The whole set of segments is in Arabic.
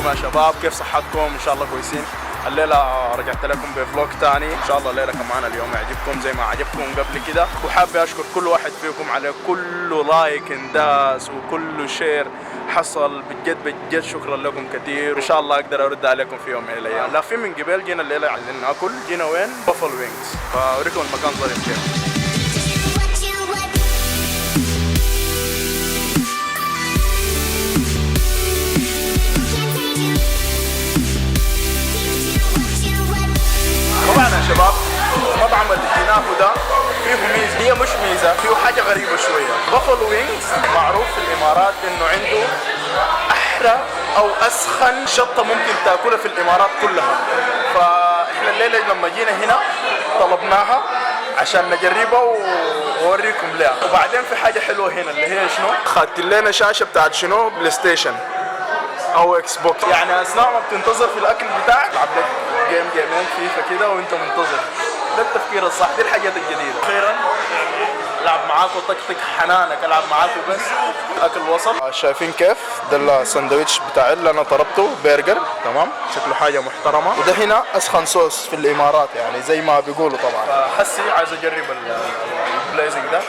ازيكم يا شباب؟ كيف صحتكم؟ ان شاء الله كويسين. الليله رجعت لكم بفلوج تاني، ان شاء الله الليله كمان اليوم يعجبكم زي ما عجبكم قبل كده، وحابب اشكر كل واحد فيكم على كل لايك انداس وكل شير حصل. بجد بجد شكرا لكم كثير، وان شاء الله اقدر ارد عليكم في يوم من الايام. لا في من قبل جينا الليله عايزين ناكل، جينا وين؟ بافل وينجز، فاوريكم المكان ظريف كيف. طبعا يا شباب المطعم اللي جيناه ده فيه ميزه، هي مش ميزه، فيه حاجه غريبه شويه. بافل وينجز معروف في الامارات انه عنده احلى او اسخن شطه ممكن تاكلها في الامارات كلها. فاحنا الليله لما جينا هنا طلبناها عشان نجربها واوريكم لها. وبعدين في حاجه حلوه هنا اللي هي شنو؟ خدت لنا شاشه بتاعت شنو؟ بلاي ستيشن او اكس بوكس، يعني اثناء ما بتنتظر في الاكل بتاعك تلعب لك جيمين فيفا كده وانت منتظر. ده التفكير الصح، دي الحاجات الجديده. اخيرا العب معاك وطقطق حنانك، العب معاك وبس. اكل وصل، شايفين كيف؟ ده الساندويتش بتاعي اللي انا طلبته، برجر تمام، شكله حاجه محترمه. وده هنا اسخن صوص في الامارات يعني زي ما بيقولوا طبعا. فحسي عايز اجرب البليزنج ده.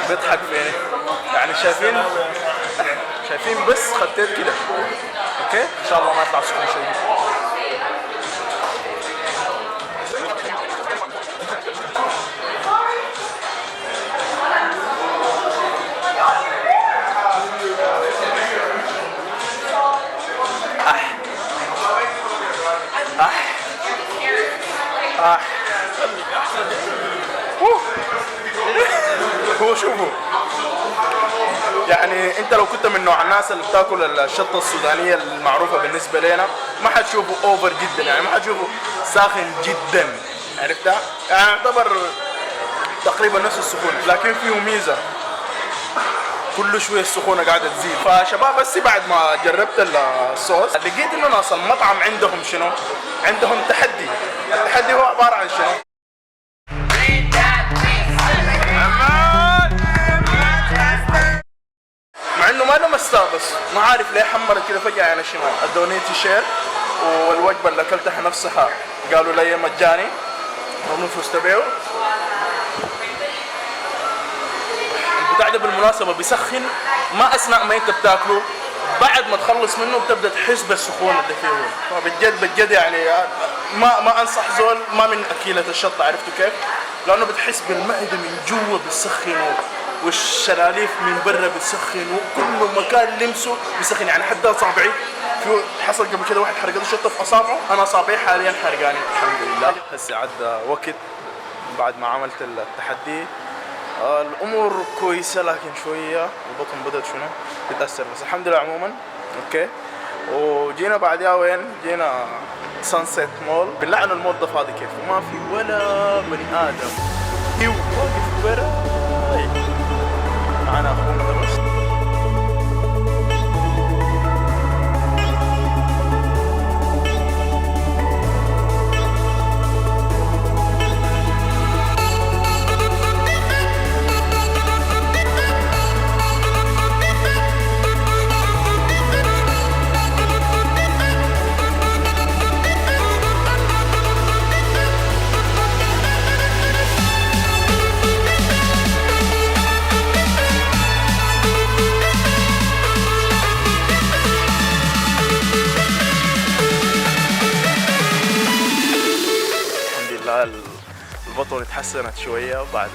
بيضحك فيني يعني، شايفين بس خطيت كده. اوكي ان شاء الله ما يطلع سخن شيء. هو شوفوا يعني انت لو كنت من نوع الناس اللي بتاكل الشطه السودانيه المعروفه بالنسبه لنا ما حتشوفه اوفر جدا، يعني ما حتشوفه ساخن جدا، عرفتها؟ يعني يعتبر تقريبا نفس السخونه، لكن فيه ميزه كل شويه السخونه قاعده تزيد. فشباب بس بعد ما جربت الصوص لقيت انه ناس المطعم عندهم شنو؟ عندهم تحدي. التحدي هو عباره عن شنو؟ مع انه ما انا مستانس، ما عارف ليه حمرت كده فجاه على الشمال. ادوني تيشيرت والوجبه اللي اكلتها نفسها قالوا لي مجاني ونفوس تبيعوا. البتاع ده بالمناسبه بيسخن، ما اثناء ما انت بتاكله، بعد ما تخلص منه بتبدا تحس بالسخونه اللي فيه. فبجد يعني ما انصح زول ما من اكيله الشطه، عرفتوا كيف؟ لانه بتحس بالمعده من جوا بتسخن، والشلاليف من برا بتسخن، وكل مكان لمسه بيسخن. يعني حتى اصابعي في حصل قبل كده واحد حرقته شطه في اصابعه، انا اصابعي حاليا حرقاني الحمد لله. هسه عدى وقت بعد ما عملت التحدي، الامور كويسه لكن شويه البطن بدات شنو تتاثر، بس الحمد لله عموما اوكي. وجينا بعدها وين؟ جينا سانسيت مول. بالله عن المول ده فاضي كيف، وما في ولا بني ادم، هو واقف براي. معنا اخونا ده بس. البطن اتحسنت شويه بعد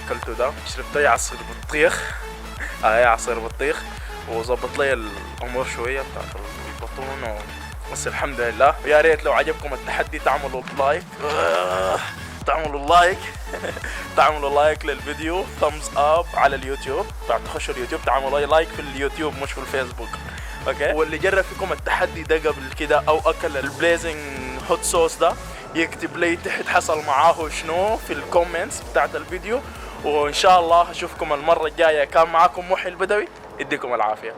اكلته ده. شربت لي عصير بطيخ عصير بطيخ، وظبط لي الامور شويه بتاعت البطن بس الحمد لله. ويا ريت لو عجبكم التحدي تعملوا لايك تعملوا لايك للفيديو، ثامز اب على اليوتيوب. تخشوا اليوتيوب تعملوا لايك في اليوتيوب مش في الفيسبوك، اوكي؟ واللي جرب فيكم التحدي ده قبل كده او اكل البليزنج هوت صوص ده يكتب لي تحت حصل معاه شنو في الكومنتس بتاعت الفيديو. وان شاء الله اشوفكم المره الجايه. كان معاكم محي البدوي، يديكم العافيه.